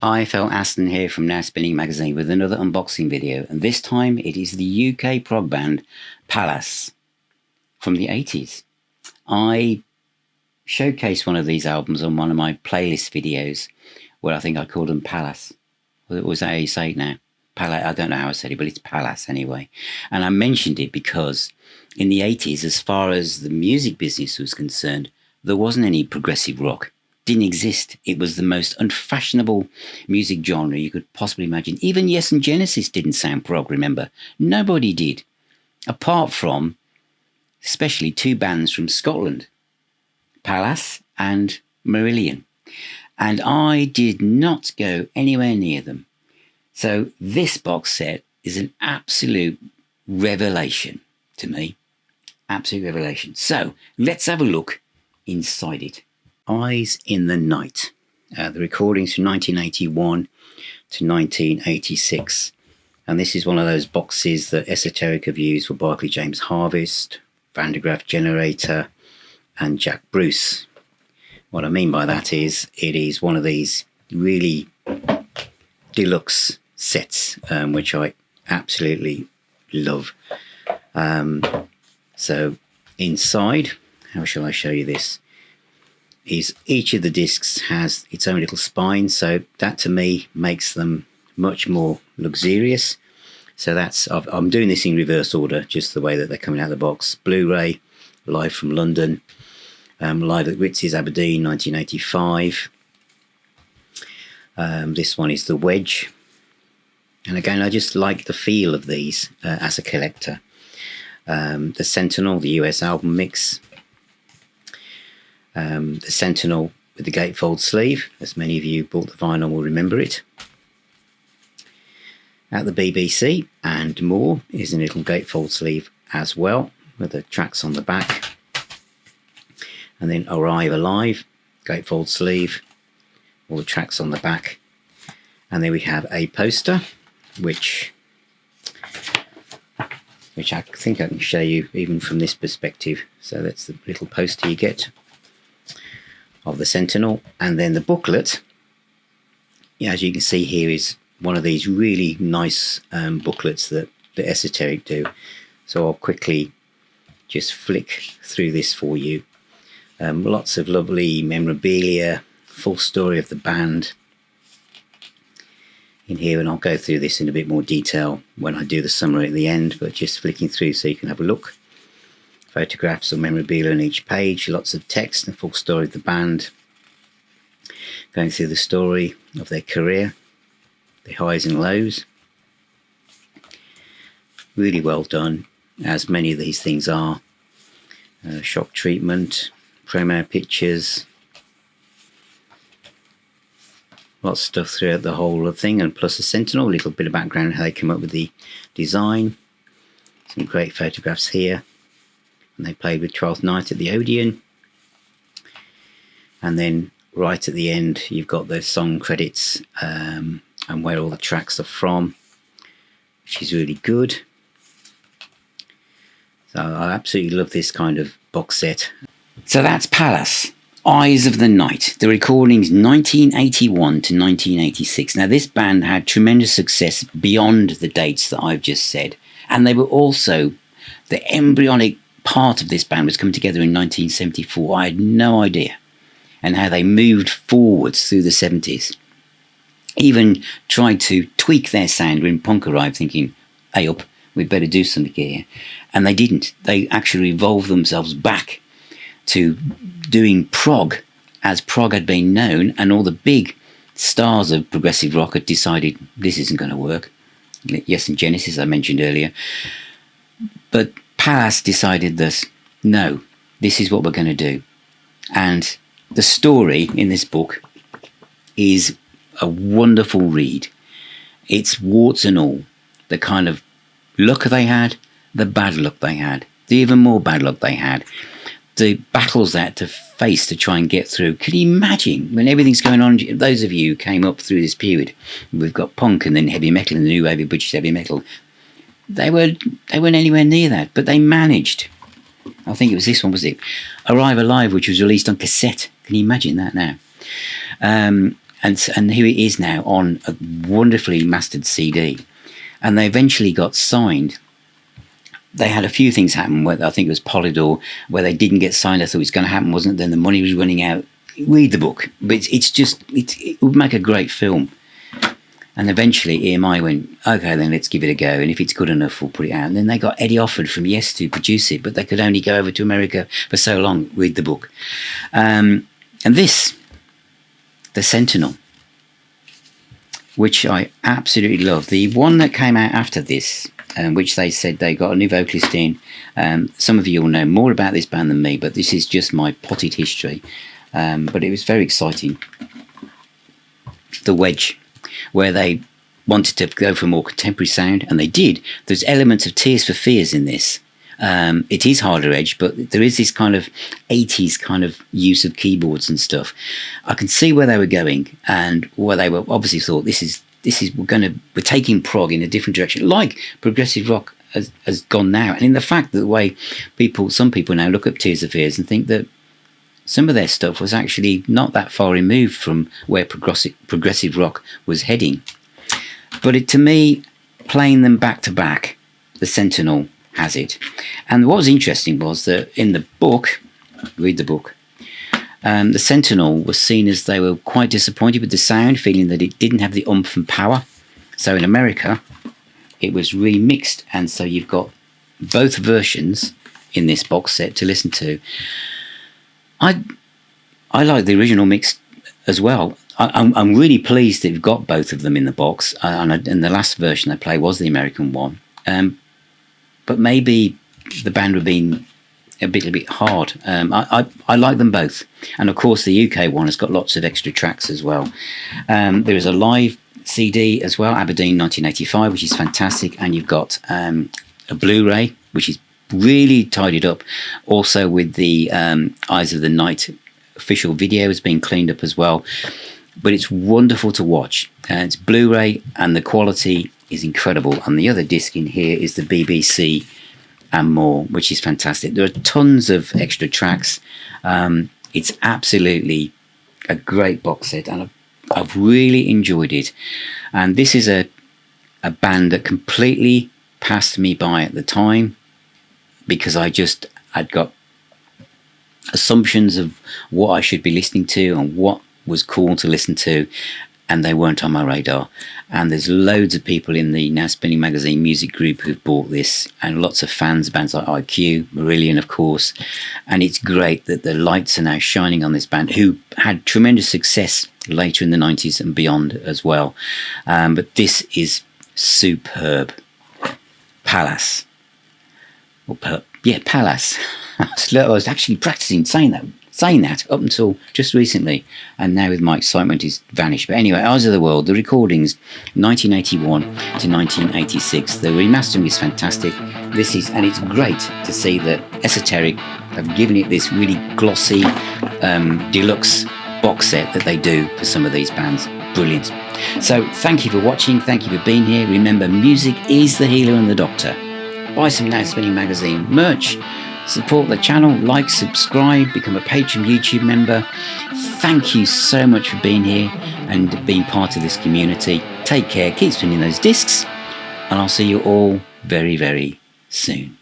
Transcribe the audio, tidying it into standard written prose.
Hi, Phil Aston here from Now Spinning Magazine with another unboxing video, and this time it is the UK prog band Pallas from the 80s. I showcased one of these albums on one of my playlist videos where I think I called them Pallas. Was that how you say it now? Pallas, I don't know how I said it, but it's Pallas anyway. And I mentioned it because in the 80s, as far as the music business was concerned, there wasn't any progressive rock. Didn't exist. It was the most unfashionable music genre you could possibly imagine. Even Yes and Genesis didn't sound prog, remember? Nobody did. Apart from, especially two bands from Scotland, Pallas and Marillion. And I did not go anywhere near them. So this box set is an absolute revelation to me. Absolute revelation. So let's have a look inside it. Eyes in the Night. The recordings from 1981 to 1986. And this is one of those boxes that Esoteric have used for Barclay James Harvest, Van de Graaff Generator, and Jack Bruce. What I mean by that is it is one of these really deluxe sets, which I absolutely love. So inside, how shall I show you this? Is each of the discs has its own little spine, so that to me makes them much more luxurious. So I'm doing this in reverse order, just the way that they're coming out of the box. Blu-ray, live from London, live at Ritz's Aberdeen, 1985. This one is the Wedge, and again I just like the feel of these as a collector. The Sentinel, the US album mix. The Sentinel with the gatefold sleeve, as many of you bought the vinyl will remember it. At the BBC and more is a little gatefold sleeve as well, with the tracks on the back. And then Arrive Alive, gatefold sleeve, all the tracks on the back. And then we have a poster, which I think I can show you even from this perspective. So that's the little poster you get of the Sentinel, and then the booklet, as you can see here, is one of these really nice booklets that the Esoteric do. So I'll quickly just flick through this for you. Lots of lovely memorabilia, full story of the band in here, and I'll go through this in a bit more detail when I do the summary at the end, but just flicking through so you can have a look. Photographs or memorabilia on each page, lots of text and full story of the band, going through the story of their career, the highs and lows. Really well done, as many of these things are. Shock treatment, promo pictures, lots of stuff throughout the whole thing, and plus the Sentinel, a little bit of background how they come up with the design. Some great photographs here. And they played with 12th Night at the Odeon. And then right at the end you've got the song credits and where all the tracks are from, which is really good. So I absolutely love this kind of box set. So that's Pallas, Eyes of the Night. The recordings 1981 to 1986. Now this band had tremendous success beyond the dates that I've just said, and they were also the embryonic part of this band was coming together in 1974. I had no idea, and how they moved forwards through the 70s. Even tried to tweak their sound when punk arrived, thinking, hey up, we'd better do something here. And they didn't. They actually evolved themselves back to doing prog as prog had been known, and all the big stars of progressive rock had decided this isn't going to work. Yes and Genesis I mentioned earlier. But Pallas decided that, no, this is what we're going to do. And the story in this book is a wonderful read. It's warts and all. The kind of luck they had, the bad luck they had, the even more bad luck they had, the battles they had to face to try and get through. Can you imagine when everything's going on? Those of you who came up through this period, we've got punk and then heavy metal and the new wave of British heavy metal. They weren't anywhere near that, but they managed. I think it was this one, was it? Arrive Alive, which was released on cassette. Can you imagine that now? and here it is now on a wonderfully mastered CD. And they eventually got signed. They had a few things happen. Where I think it was Polydor, where they didn't get signed. I thought it was going to happen, wasn't it? Then the money was running out. Read the book, but it would make a great film. And eventually EMI went, okay, then let's give it a go. And if it's good enough, we'll put it out. And then they got Eddie Offord from Yes to produce it, but they could only go over to America for so long. Read the book. And this, The Sentinel, which I absolutely love. The one that came out after this, which they said they got a new vocalist in. Some of you will know more about this band than me, but this is just my potted history. But it was very exciting. The Wedge, where they wanted to go for a more contemporary sound, and they did. There's elements of Tears for Fears in this. It is harder edge, but there is this kind of 80s kind of use of keyboards and stuff. I can see where they were going, and where they were obviously thought we're taking prog in a different direction, like progressive rock has gone now. And in the fact that the way some people now look at Tears for Fears and think that some of their stuff was actually not that far removed from where progressive rock was heading. But to me, playing them back to back, The Sentinel has it. And what was interesting was that in the book, read the book, The Sentinel was seen as they were quite disappointed with the sound, feeling that it didn't have the oomph and power. So in America, it was remixed, and so you've got both versions in this box set to listen to. I like the original mix as well. I'm really pleased that you've got both of them in the box, and the last version they play was the American one. But maybe the band were being a bit hard. I like them both, and of course the UK one has got lots of extra tracks as well. There is a live CD as well, Aberdeen 1985, which is fantastic, and you've got a Blu-ray, which is really tidied up. Also with the Eyes of the Night official video has been cleaned up as well. But it's wonderful to watch. It's Blu-ray and the quality is incredible. And the other disc in here is the BBC and more, which is fantastic. There are tons of extra tracks. It's absolutely a great box set, and I've really enjoyed it. And this is a band that completely passed me by at the time, because I'd got assumptions of what I should be listening to and what was cool to listen to, and they weren't on my radar. And there's loads of people in the Now Spinning Magazine music group who've bought this, and lots of fans, bands like IQ, Marillion, of course. And it's great that the lights are now shining on this band, who had tremendous success later in the 90s and beyond as well. But this is superb. Pallas. Pallas. I was actually practicing saying that up until just recently, and now with my excitement is vanished. But anyway, Eyes of the World, the recordings 1981 to 1986. The remastering is fantastic. And it's great to see that Esoteric have given it this really glossy deluxe box set that they do for some of these bands. Brilliant. So thank you for watching, thank you for being here. Remember, music is the healer and the doctor. Buy some Now Spinning Magazine merch, support the channel, like, subscribe, become a Patron YouTube member. Thank you so much for being here and being part of this community. Take care, keep spinning those discs, and I'll see you all very, very soon.